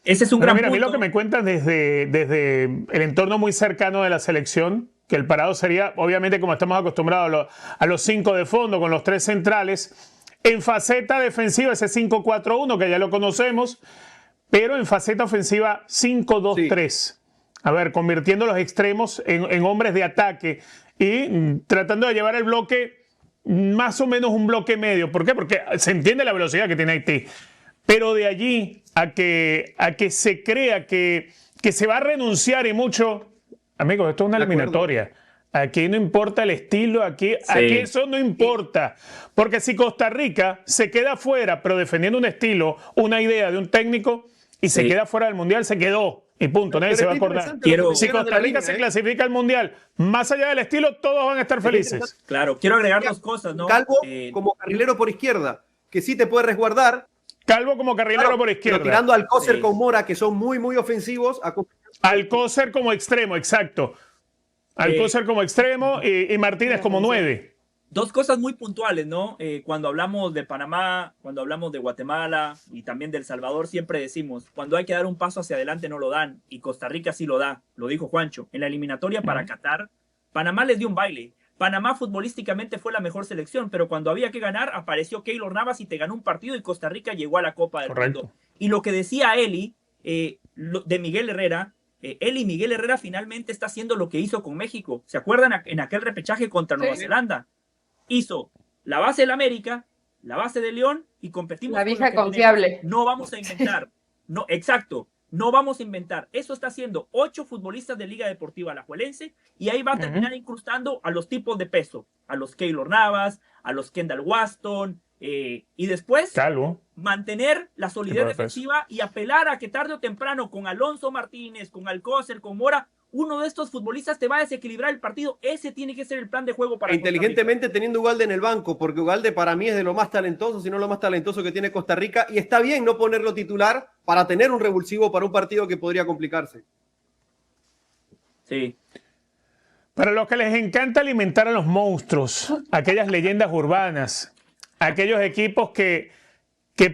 Ese es un gran punto.
A mí lo que me cuentan desde el entorno muy cercano de la selección, que el parado sería, obviamente, como estamos acostumbrados a los 5 de fondo, con los 3 centrales. En faceta defensiva, ese 5-4-1, que ya lo conocemos, pero en faceta ofensiva, 5-2-3. Sí. A ver, convirtiendo los extremos en hombres de ataque y tratando de llevar el bloque más o menos un bloque medio. ¿Por qué? Porque se entiende la velocidad que tiene Haití. Pero de allí a que se crea que se va a renunciar y mucho, amigos, esto es una eliminatoria. Aquí no importa el estilo, aquí eso no importa. Porque si Costa Rica se queda fuera, pero defendiendo un estilo, una idea de un técnico, y se queda fuera del Mundial, se quedó. Y punto, nadie se va a acordar. Si Costa Rica se clasifica al Mundial, más allá del estilo, todos van a estar felices.
Claro, quiero agregar 2 cosas, ¿no?
Calvo como carrilero por izquierda, que sí te puede resguardar.
Calvo como carrilero por izquierda.
Pero tirando al Alcócer con Mora, que son muy, muy ofensivos.
Alcócer como extremo, exacto. Alcócer como extremo y Martínez como 9.
2 cosas muy puntuales, ¿no? Cuando hablamos de Panamá, cuando hablamos de Guatemala y también de El Salvador, siempre decimos, cuando hay que dar un paso hacia adelante no lo dan, y Costa Rica sí lo da, lo dijo Juancho. En la eliminatoria para Qatar, Panamá les dio un baile. Panamá futbolísticamente fue la mejor selección, pero cuando había que ganar, apareció Keylor Navas y te ganó un partido y Costa Rica llegó a la Copa del Mundo. Y lo que decía Eli, de Miguel Herrera, Miguel Herrera finalmente está haciendo lo que hizo con México. ¿Se acuerdan en aquel repechaje contra Nueva Zelanda? Hizo la base del América, la base de León y competimos.
La vieja confiable.
No vamos a inventar. No, exacto. No vamos a inventar. Eso está haciendo 8 futbolistas de Liga Deportiva Alajuelense y ahí va a terminar incrustando a los tipos de peso, a los Keylor Navas, a los Kendall Waston, y después mantener la solidez defensiva y apelar a que tarde o temprano con Alonso Martínez, con Alcócer, con Mora, uno de estos futbolistas te va a desequilibrar el partido. Ese tiene que ser el plan de juego para
inteligentemente teniendo Ugalde en el banco, porque Ugalde para mí es de lo más talentoso, si no lo más talentoso que tiene Costa Rica, y está bien no ponerlo titular para tener un revulsivo para un partido que podría complicarse.
Sí.
Para los que les encanta alimentar a los monstruos, aquellas leyendas urbanas, aquellos equipos que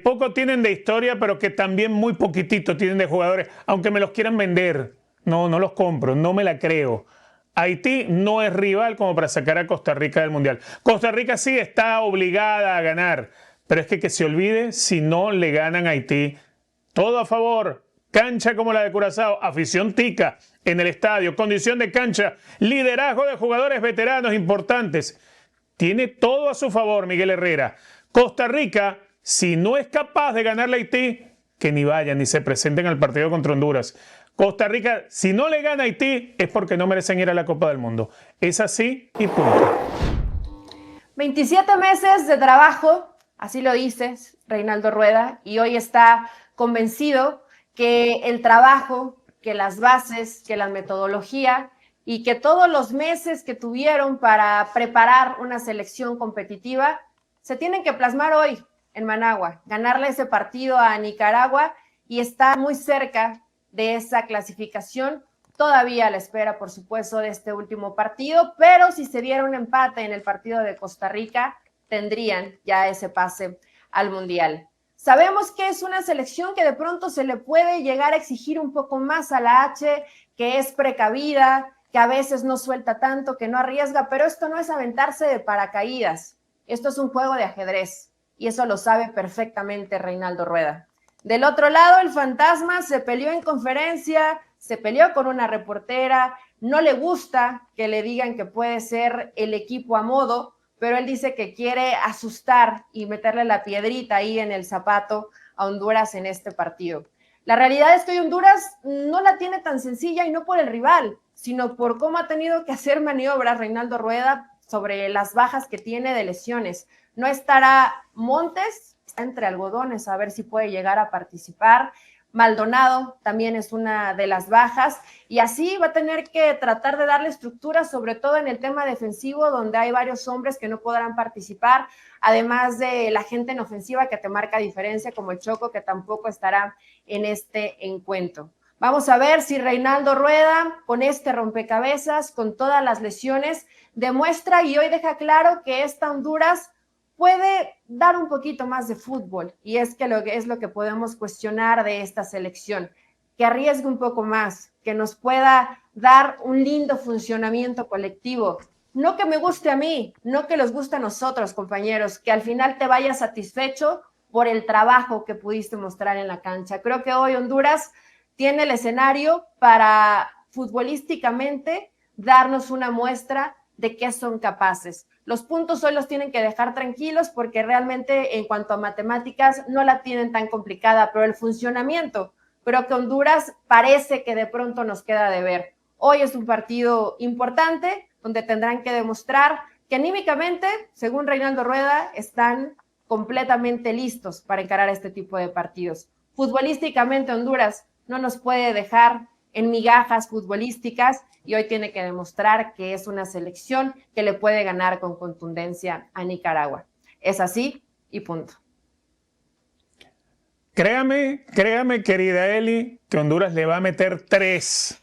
poco tienen de historia, pero que también muy poquitito tienen de jugadores, aunque me los quieran vender. No los compro, no me la creo. Haití no es rival como para sacar a Costa Rica del Mundial. Costa Rica sí está obligada a ganar, pero es que se olvide si no le ganan a Haití. Todo a favor. Cancha como la de Curazao, afición tica en el estadio, condición de cancha, liderazgo de jugadores veteranos importantes. Tiene todo a su favor Miguel Herrera. Costa Rica, si no es capaz de ganarle a Haití, que ni vayan ni se presenten al partido contra Honduras. Costa Rica, si no le gana a Haití, es porque no merecen ir a la Copa del Mundo. Es así y punto.
27 meses de trabajo, así lo dices, Reinaldo Rueda, y hoy está convencido que el trabajo, que las bases, que la metodología y que todos los meses que tuvieron para preparar una selección competitiva se tienen que plasmar hoy en Managua, ganarle ese partido a Nicaragua y está muy cerca de esa clasificación, todavía a la espera, por supuesto, de este último partido, pero si se diera un empate en el partido de Costa Rica, tendrían ya ese pase al Mundial. Sabemos que es una selección que de pronto se le puede llegar a exigir un poco más a la H, que es precavida, que a veces no suelta tanto, que no arriesga, pero esto no es aventarse de paracaídas, esto es un juego de ajedrez, y eso lo sabe perfectamente Reinaldo Rueda. Del otro lado, el fantasma se peleó en conferencia, se peleó con una reportera, no le gusta que le digan que puede ser el equipo a modo, pero él dice que quiere asustar y meterle la piedrita ahí en el zapato a Honduras en este partido. La realidad es que hoy Honduras no la tiene tan sencilla y no por el rival, sino por cómo ha tenido que hacer maniobras Reinaldo Rueda sobre las bajas que tiene de lesiones. No estará Montes, está entre algodones, a ver si puede llegar a participar. Maldonado también es una de las bajas, y así va a tener que tratar de darle estructura, sobre todo en el tema defensivo, donde hay varios hombres que no podrán participar, además de la gente en ofensiva que te marca diferencia, como el Choco, que tampoco estará en este encuentro. Vamos a ver si Reinaldo Rueda, con este rompecabezas, con todas las lesiones, demuestra y hoy deja claro que esta Honduras puede dar un poquito más de fútbol, y es lo que podemos cuestionar de esta selección, que arriesgue un poco más, que nos pueda dar un lindo funcionamiento colectivo, no que me guste a mí, no que les guste a nosotros, compañeros, que al final te vayas satisfecho por el trabajo que pudiste mostrar en la cancha. Creo que hoy Honduras tiene el escenario para futbolísticamente darnos una muestra de qué son capaces. Los puntos hoy los tienen que dejar tranquilos porque realmente en cuanto a matemáticas no la tienen tan complicada, pero el funcionamiento, creo que Honduras parece que de pronto nos queda de ver. Hoy es un partido importante donde tendrán que demostrar que anímicamente, según Reinaldo Rueda, están completamente listos para encarar este tipo de partidos. Futbolísticamente Honduras no nos puede dejar en migajas futbolísticas y hoy tiene que demostrar que es una selección que le puede ganar con contundencia a Nicaragua. Es así y punto.
Créame, querida Eli, que Honduras le va a meter 3.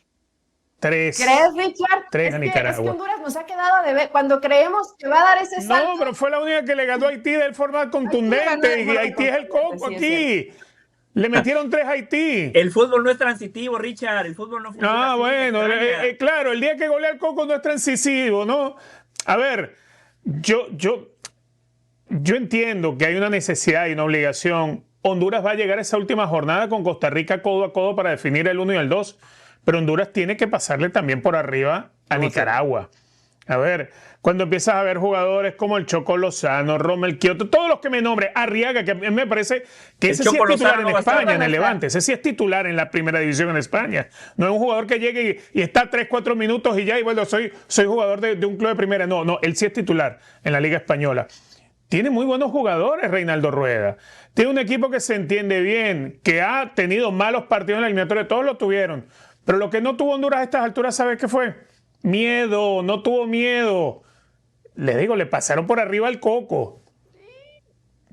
¿Crees, Richard?
3 a Nicaragua.
Es que Honduras nos ha quedado de ver cuando creemos que va a dar ese salto.
No, pero fue la única que le ganó a Haití de forma contundente, y Haití es el coco aquí. Le metieron 3 a Haití.
El fútbol no es transitivo, Richard. El fútbol no funciona así.
Bueno, claro, el día que golea el coco no es transitivo, ¿no? A ver, yo entiendo que hay una necesidad y una obligación. Honduras va a llegar a esa última jornada con Costa Rica codo a codo para definir el 1 y el 2, pero Honduras tiene que pasarle también por arriba a Nicaragua. A ver, cuando empiezas a ver jugadores como el Choco Lozano, Rommel Kioto, todos los que me nombre, Arriaga, que a mí me parece que ese sí es titular en España, en el Levante, ese sí es titular en la primera división en España. No es un jugador que llegue y está 3-4 minutos y ya, y bueno, soy jugador de un club de primera. No, él sí es titular en la Liga Española. Tiene muy buenos jugadores Reinaldo Rueda. Tiene un equipo que se entiende bien, que ha tenido malos partidos en la eliminatoria, todos lo tuvieron. Pero lo que no tuvo Honduras a estas alturas, ¿sabes qué fue? Miedo, no tuvo miedo. Les digo, le pasaron por arriba al coco.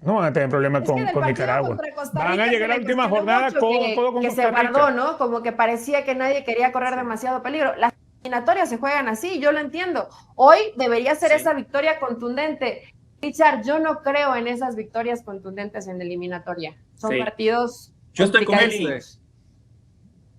No van a tener problemas con Nicaragua. Van a llegar a la última jornada codo con Costa Rica.
Que se guardó, ¿no? Como que parecía que nadie quería correr demasiado peligro. Las eliminatorias se juegan así, yo lo entiendo. Hoy debería ser esa victoria contundente. Richard, yo no creo en esas victorias contundentes en la eliminatoria. Son partidos.
Yo estoy con él.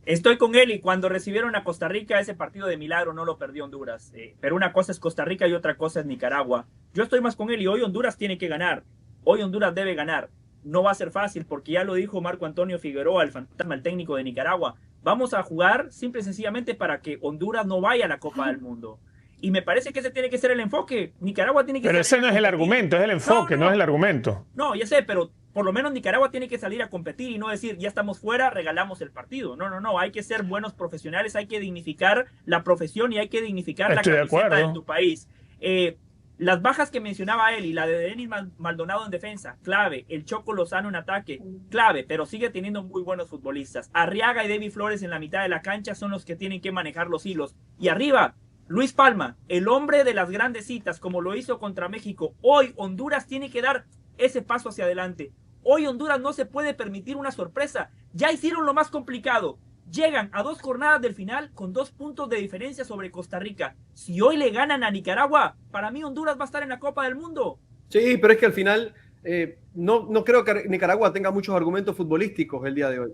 Estoy con él, y cuando recibieron a Costa Rica, ese partido de milagro no lo perdió Honduras. Pero una cosa es Costa Rica y otra cosa es Nicaragua. Yo estoy más con él, y hoy Honduras tiene que ganar. Hoy Honduras debe ganar. No va a ser fácil, porque ya lo dijo Marco Antonio Figueroa, el fantasma, el técnico de Nicaragua. Vamos a jugar simple y sencillamente para que Honduras no vaya a la Copa del Mundo. Y me parece que ese tiene que ser el enfoque. Nicaragua tiene que...
Pero ese no es el argumento, es el enfoque, no es el argumento.
No, ya sé, pero por lo menos Nicaragua tiene que salir a competir y no decir, ya estamos fuera, regalamos el partido. No, hay que ser buenos profesionales, hay que dignificar la profesión y hay que dignificar la camiseta de tu país. Las bajas que mencionaba él y la de Denis Maldonado en defensa, clave. El Choco Lozano en ataque, clave, pero sigue teniendo muy buenos futbolistas. Arriaga y David Flores en la mitad de la cancha son los que tienen que manejar los hilos. Y arriba, Luis Palma, el hombre de las grandes citas, como lo hizo contra México. Hoy Honduras tiene que dar ese paso hacia adelante. Hoy Honduras no se puede permitir una sorpresa. Ya hicieron lo más complicado. Llegan a 2 jornadas del final con 2 puntos de diferencia sobre Costa Rica. Si hoy le ganan a Nicaragua, para mí Honduras va a estar en la Copa del Mundo.
Sí, pero es que al final no creo que Nicaragua tenga muchos argumentos futbolísticos el día de hoy.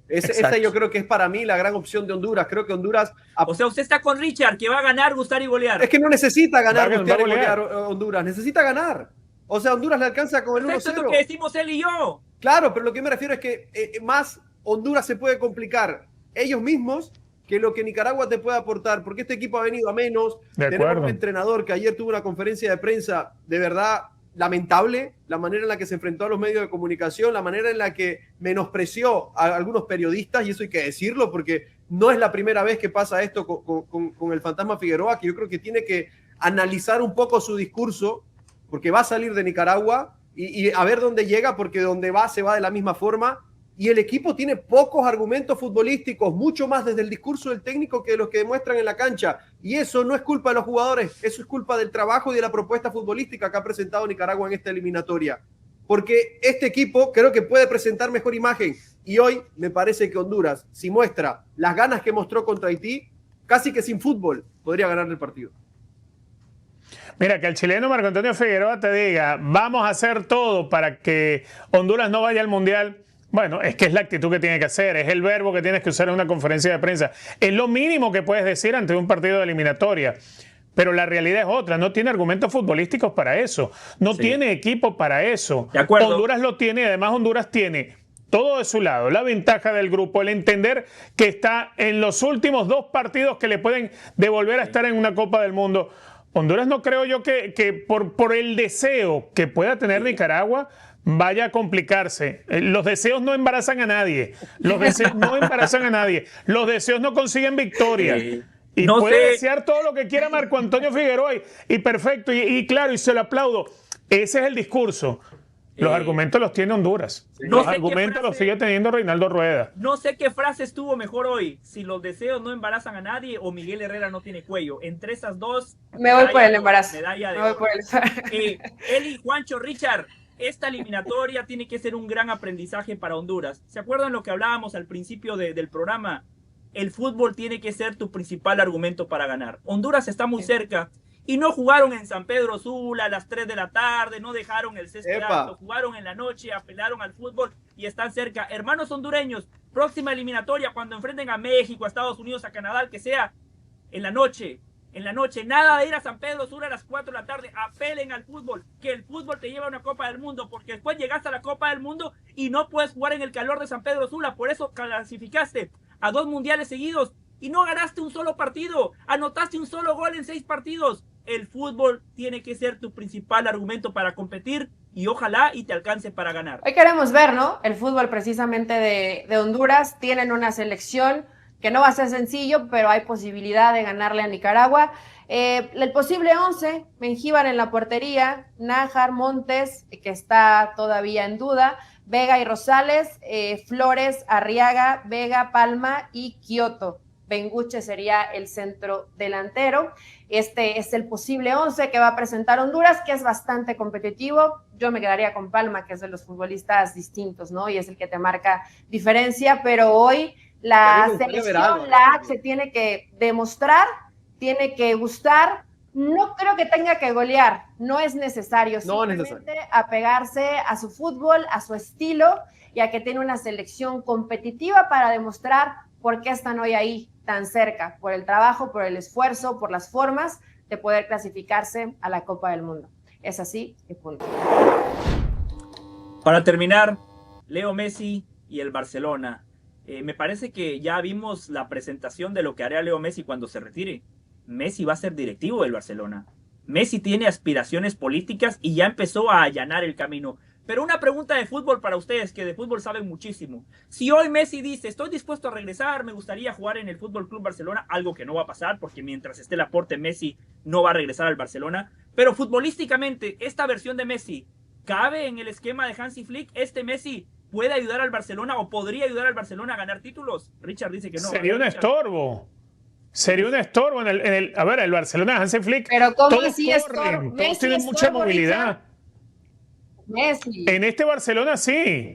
Esa yo creo que es para mí la gran opción de Honduras. Creo que Honduras...
O sea, usted está con Richard, que va a ganar, gustar y golear.
Es que no necesita ganar, gustar y golear Honduras. Necesita ganar. O sea, Honduras le alcanza con el 1-0.
Eso es lo que decimos él y yo.
Claro, pero lo que me refiero es que más Honduras se puede complicar ellos mismos que lo que Nicaragua te puede aportar, porque este equipo ha venido a menos. Tenemos un entrenador que ayer tuvo una conferencia de prensa de verdad lamentable, la manera en la que se enfrentó a los medios de comunicación, la manera en la que menospreció a algunos periodistas, y eso hay que decirlo, porque no es la primera vez que pasa esto con el Fantasma Figueroa, que yo creo que tiene que analizar un poco su discurso, porque va a salir de Nicaragua y a ver dónde llega, porque donde va se va de la misma forma. Y el equipo tiene pocos argumentos futbolísticos, mucho más desde el discurso del técnico que los que demuestran en la cancha. Y eso no es culpa de los jugadores, eso es culpa del trabajo y de la propuesta futbolística que ha presentado Nicaragua en esta eliminatoria. Porque este equipo creo que puede presentar mejor imagen. Y hoy me parece que Honduras, si muestra las ganas que mostró contra Haití, casi que sin fútbol podría ganar el partido.
Mira, que el chileno Marco Antonio Figueroa te diga, vamos a hacer todo para que Honduras no vaya al Mundial. Bueno, es que es la actitud que tiene que hacer, es el verbo que tienes que usar en una conferencia de prensa. Es lo mínimo que puedes decir ante un partido de eliminatoria. Pero la realidad es otra, no tiene argumentos futbolísticos para eso, no tiene equipo para eso.
De acuerdo.
Honduras lo tiene y además Honduras tiene todo de su lado, la ventaja del grupo, el entender que está en los últimos 2 partidos que le pueden devolver a estar en una Copa del Mundo. Honduras no creo yo que por el deseo que pueda tener Nicaragua vaya a complicarse. Los deseos no embarazan a nadie. Los deseos no embarazan a nadie. Los deseos no consiguen victoria. Y no puede desear todo lo que quiera Marco Antonio Figueroa y perfecto. Y claro, y se lo aplaudo. Ese es el discurso. Los argumentos los tiene Honduras. Los argumentos los sigue teniendo Reinaldo Rueda.
No sé qué frase estuvo mejor hoy. Si los deseos no embarazan a nadie o Miguel Herrera no tiene cuello. Entre esas dos.
Me voy por el embarazo.
Me voy por el Eli, Juancho, Richard. Esta eliminatoria tiene que ser un gran aprendizaje para Honduras. ¿Se acuerdan lo que hablábamos al principio del programa? El fútbol tiene que ser tu principal argumento para ganar. Honduras está muy cerca y no jugaron en San Pedro Sula a las 3 de la tarde, no dejaron el césped alto, jugaron en la noche, apelaron al fútbol y están cerca. Hermanos hondureños, próxima eliminatoria cuando enfrenten a México, a Estados Unidos, a Canadá, que sea en la noche. En la noche, nada de ir a San Pedro Sula a las 4 de la tarde, apelen al fútbol, que el fútbol te lleva a una Copa del Mundo, porque después llegaste a la Copa del Mundo y no puedes jugar en el calor de San Pedro Sula, por eso clasificaste a 2 mundiales seguidos y no ganaste un solo partido, anotaste un solo gol en 6 partidos. El fútbol tiene que ser tu principal argumento para competir y ojalá y te alcance para ganar.
Hoy queremos ver, ¿no? El fútbol precisamente de Honduras, tienen una selección que no va a ser sencillo, pero hay posibilidad de ganarle a Nicaragua. El posible 11, Mengíbar en la portería, Nájar, Montes, que está todavía en duda, Vega y Rosales, Flores, Arriaga, Vega, Palma y Kioto. Benguche sería el centro delantero. Este es el posible 11 que va a presentar Honduras, que es bastante competitivo. Yo me quedaría con Palma, que es de los futbolistas distintos, ¿no? Y es el que te marca diferencia, pero hoy la selección, se tiene que demostrar, tiene que gustar. No creo que tenga que golear, no es necesario. Simplemente apegarse a su fútbol, a su estilo y a que tiene una selección competitiva para demostrar por qué están hoy ahí tan cerca, por el trabajo, por el esfuerzo, por las formas de poder clasificarse a la Copa del Mundo. Es así y punto.
Para terminar, Leo Messi y el Barcelona. Me parece que ya vimos la presentación de lo que hará Leo Messi cuando se retire. Messi va a ser directivo del Barcelona. Messi tiene aspiraciones políticas y ya empezó a allanar el camino. Pero una pregunta de fútbol para ustedes, que de fútbol saben muchísimo. Si hoy Messi dice, estoy dispuesto a regresar, me gustaría jugar en el Fútbol Club Barcelona, algo que no va a pasar, porque mientras esté Laporte, Messi no va a regresar al Barcelona. Pero futbolísticamente, esta versión de Messi, ¿cabe en el esquema de Hansi Flick? ¿Este Messi puede ayudar al Barcelona o podría ayudar al Barcelona a ganar títulos? Richard dice que no.
Sería un estorbo. Sería un estorbo en el a ver, el Barcelona de Hansi Flick.
Pero ¿cómo
todos
así
corren, todos tienen mucha movilidad.
Messi.
En este Barcelona sí.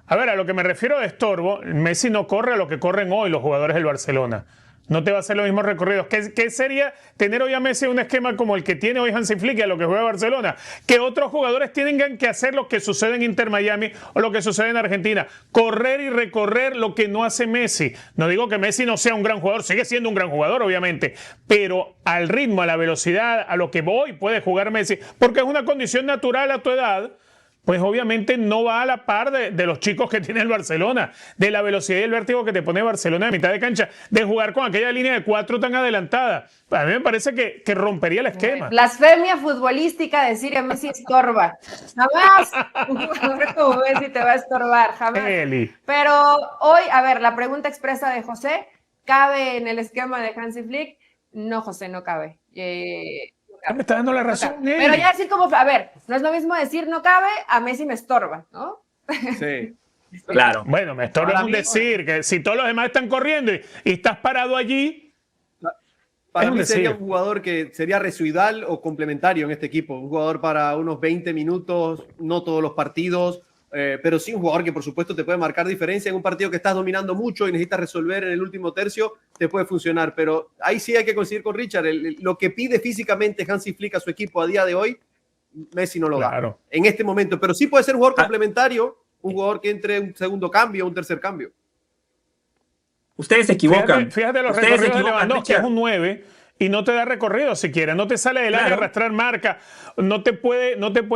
A ver, a lo que me refiero de estorbo, Messi no corre a lo que corren hoy los jugadores del Barcelona. No te va a hacer los mismos recorridos. ¿Qué sería tener hoy a Messi un esquema como el que tiene hoy Hansi Flick y a lo que juega Barcelona? Que otros jugadores tienen que hacer lo que sucede en Inter Miami o lo que sucede en Argentina. Correr y recorrer lo que no hace Messi. No digo que Messi no sea un gran jugador, sigue siendo un gran jugador, obviamente. Pero al ritmo, a la velocidad, a lo que hoy puede jugar Messi, porque es una condición natural a tu edad. pues obviamente no va a la par de los chicos que tiene el Barcelona, de la velocidad y el vértigo que te pone Barcelona de mitad de cancha, de jugar con aquella línea de 4 tan adelantada. A mí me parece que rompería el esquema.
Blasfemia futbolística decir que Messi estorba. Jamás un jugador como Messi te va a estorbar, jamás.
Eli.
Pero hoy, a ver, la pregunta expresa de José, ¿cabe en el esquema de Hansi Flick? No, José, no cabe.
Me está dando la razón.
No, pero ya decir como, a ver, no es lo mismo decir no cabe, a Messi me estorba, ¿no?
Sí.
Claro.
Bueno, me estorba un decir que si todos los demás están corriendo y estás parado allí.
Para mí sería un jugador que sería residual o complementario en este equipo. Un jugador para unos 20 minutos, no todos los partidos, pero sí un jugador que por supuesto te puede marcar diferencia en un partido que estás dominando mucho y necesitas resolver en el último tercio, te puede funcionar. Pero ahí sí hay que coincidir con Richard. Lo que pide físicamente Hansi Flick a su equipo a día de hoy, Messi no lo da en este momento. Pero sí puede ser un jugador complementario, un jugador que entre un segundo cambio, un tercer cambio.
Ustedes se equivocan.
Fíjate los recorridos de Lewandowski, que es un 9 y no te da recorrido siquiera, no te sale del área a arrastrar marca, no te puede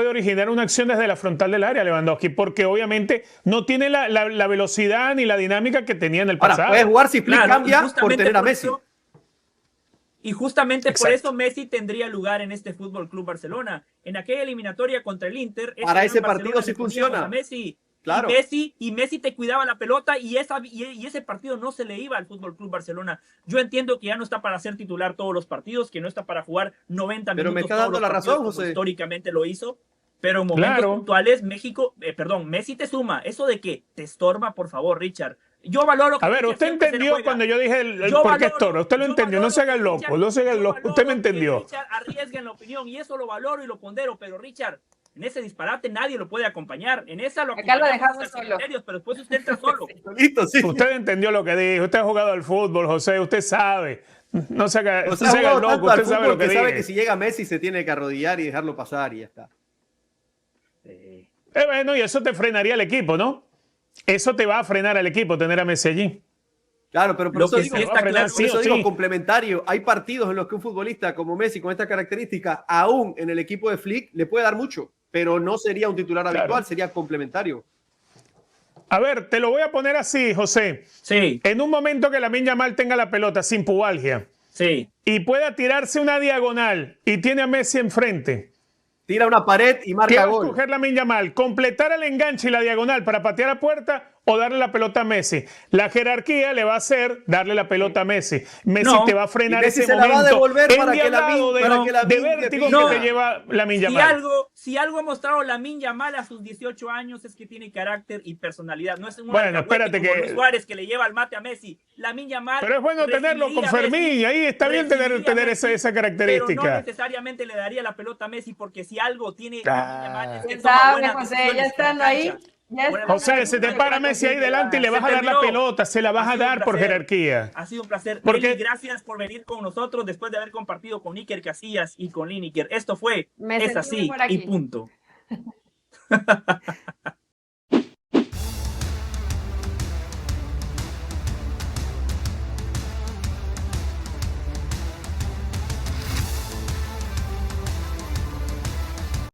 originar una acción desde la frontal del área Lewandowski, porque obviamente no tiene la velocidad ni la dinámica que tenía en el pasado.
Ahora, puedes jugar si Flick cambia por tener a Messi.
Y justamente por eso Messi tendría lugar en este Fútbol Club Barcelona. En aquella eliminatoria contra el Inter,
para ese partido sí funciona.
A Messi.
Claro.
Y Messi te cuidaba la pelota y ese partido no se le iba al Fútbol Club Barcelona. Yo entiendo que ya no está para ser titular todos los partidos, que no está para jugar 90
pero
minutos.
Me está dando la razón, José.
Históricamente lo hizo. Pero en momentos puntuales, Messi te suma. Eso de que te estorba, por favor, Richard. Yo valoro.
A ver, usted entendió cuando yo dije el por qué estorba. Usted lo entendió. No se haga el loco. No se haga el loco. Usted me entendió.
Richard arriesga en la opinión y eso lo valoro y lo pondero. Pero Richard, en ese disparate nadie lo puede acompañar. En esa
acá lo dejamos solo.
Pero después usted entra solo.
Sí.
Usted entendió lo que dijo. Usted ha jugado al fútbol, José. Usted sabe. No se haga, se haga el loco. Usted sabe lo que
sabe que si llega Messi se tiene que arrodillar y dejarlo pasar y ya está.
Bueno, y eso te frenaría al equipo, ¿no? Eso te va a frenar al equipo, tener a Messi allí.
Claro, pero por eso digo,
sí está claro,
por eso digo complementario. Hay partidos en los que un futbolista como Messi, con esta característica, aún en el equipo de Flick, le puede dar mucho, pero no sería un titular habitual, sería complementario.
A ver, te lo voy a poner así, José.
Sí.
En un momento que Lamine Yamal tenga la pelota sin pubalgia y pueda tirarse una diagonal y tiene a Messi enfrente.
Tira una pared y marca gol.
¿Qué va a escoger Lamine Yamal? ¿Completar el enganche y la diagonal para patear a puerta o darle la pelota a Messi? La jerarquía le va a hacer darle la pelota a Messi. Messi te va a frenar ese momento.
La va a devolver para que
de vértigo que te lleva Lamine Yamal.
Si algo ha mostrado Lamine Yamal a sus 18 años es que tiene carácter y personalidad. No es un
espérate
como Luis Suárez que le lleva al mate a Messi. Lamine Yamal.
Pero es bueno tenerlo con Fermín. Ahí está bien tener esa característica.
Pero no necesariamente le daría la pelota a Messi porque si algo tiene Lamine Yamal es que
sabe, José, ya estando ahí.
José, se te para Messi ahí delante y le vas a dar la pelota, se la vas a dar por jerarquía.
Ha sido un placer. Eli, gracias por venir con nosotros después de haber compartido con Iker Casillas y con Lineker. Esto fue Es Así y punto.